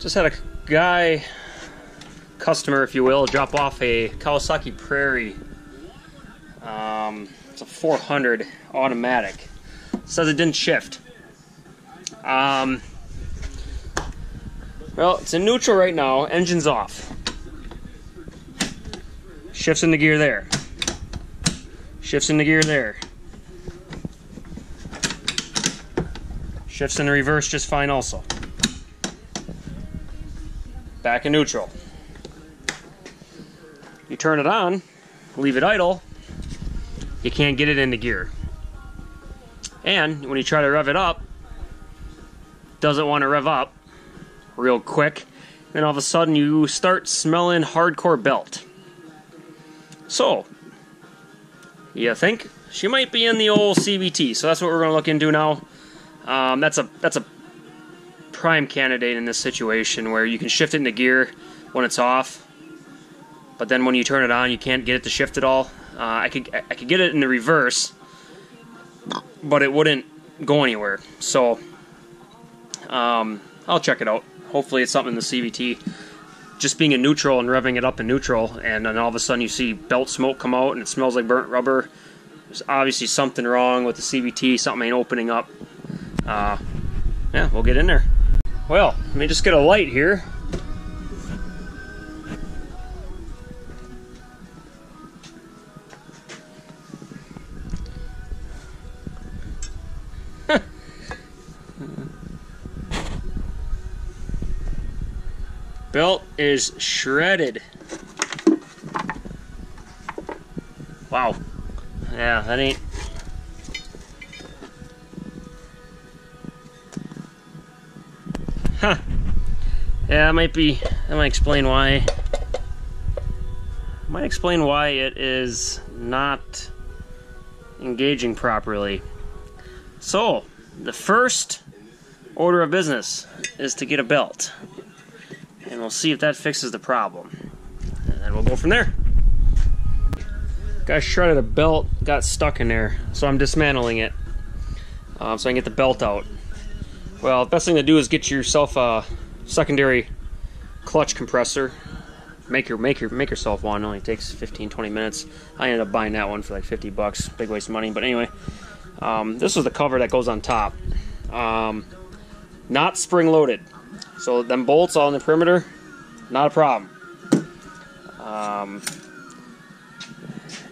Just had a guy, customer if you will, drop off a Kawasaki Prairie. It's a 400 automatic. Says it didn't shift. Well, it's in neutral right now. Engine's off. Shifts into gear there. Shifts into gear there. Shifts into reverse just fine also. Back in neutral. You turn it on, leave it idle, you can't get it into gear. And when you try to rev it up, doesn't want to rev up real quick, and all of a sudden you start smelling hardcore belt. So, you think she might be in the old CVT, so that's what we're going to look into now. That's a prime candidate in this situation where you can shift it into gear when it's off, but then when you turn it on you can't get it to shift at all. I could get it in the reverse, but it wouldn't go anywhere. So I'll check it out. Hopefully it's something in the CVT. Just being in neutral and revving it up in neutral, and then all of a sudden you see belt smoke come out and it smells like burnt rubber. There's obviously something wrong with the CVT. Something ain't opening up. Yeah, we'll get in there. Well, let me just get a light here. Belt is shredded. Wow. Yeah, that ain't... Huh. Yeah, that might explain why. Might explain why it is not engaging properly. So, the first order of business is to get a belt. And we'll see if that fixes the problem. And then we'll go from there. Guy shredded a belt, got stuck in there, so I'm dismantling it. So I can get the belt out. Well, the best thing to do is get yourself a secondary clutch compressor. Make yourself one. It only takes 15-20 minutes. I ended up buying that one for like 50 bucks. Big waste of money, but anyway. This is the cover that goes on top. Not spring loaded. So them bolts all in the perimeter, not a problem.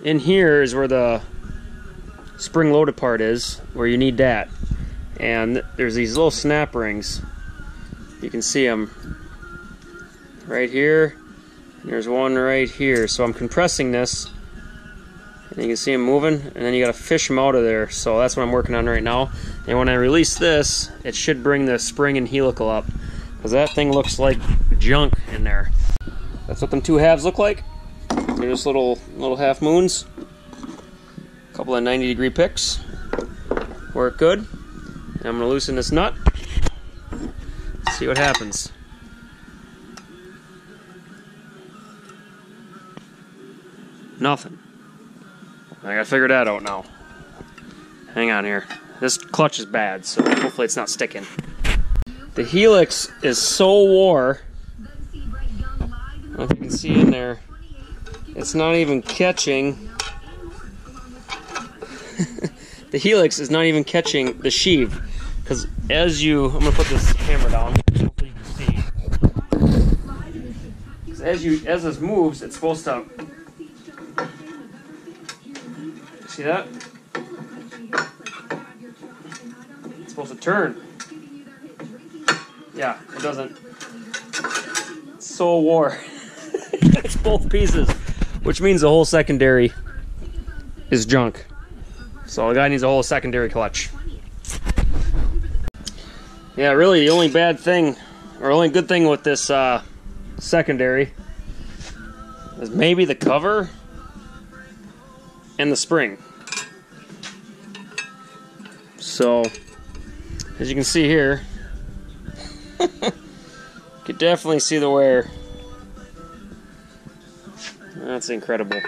In here is where the spring loaded part is, where you need that. And there's these little snap rings. You can see them right here. And there's one right here. So I'm compressing this, and you can see them moving, and then you got to fish them out of there. So that's what I'm working on right now. And when I release this, it should bring the spring and helical up, because that thing looks like junk in there. That's what them two halves look like. They're just little half moons. A couple of 90-degree picks. Work good. And I'm going to loosen this nut. See what happens. Nothing. I gotta figure that out now. Hang on here. This clutch is bad, so hopefully it's not sticking. The helix is so wore. I don't know if you can see in there. It's not even catching. The helix is not even catching the sheave. Because as you... I'm going to put this camera down. Hopefully you can see. As this moves, it's supposed to... See that? It's supposed to turn. Yeah, it doesn't. It's so wore. It's both pieces, which means the whole secondary is junk. So the guy needs a whole secondary clutch. Yeah, really the only bad thing, or only good thing with this secondary is maybe the cover and the spring. So, as you can see here, you can definitely see the wear. That's incredible.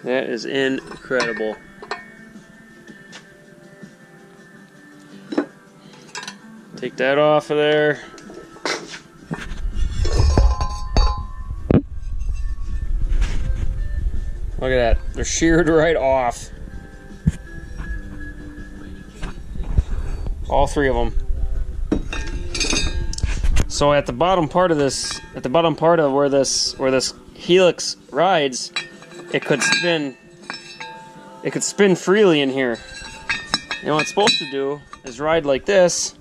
That is incredible. Take that off of there. Look at that. They're sheared right off. All three of them. So at the bottom part of this, where this helix rides, it could spin freely in here. You know what it's supposed to do is ride like this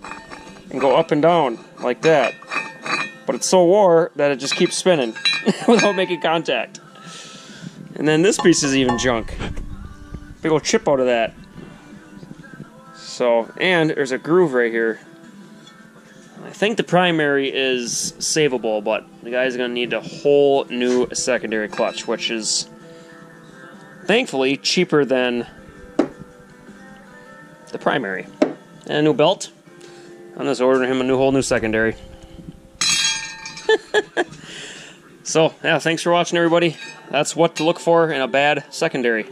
and go up and down like that. But it's so wore that it just keeps spinning without making contact. And then this piece is even junk. Big old chip out of that. So, and there's a groove right here. I think the primary is savable, but the guy's going to need a whole new secondary clutch, which is thankfully cheaper than the primary. And a new belt. I'm just ordering him a whole new secondary. So, yeah, thanks for watching, everybody. That's what to look for in a bad secondary.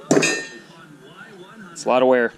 It's a lot of wear.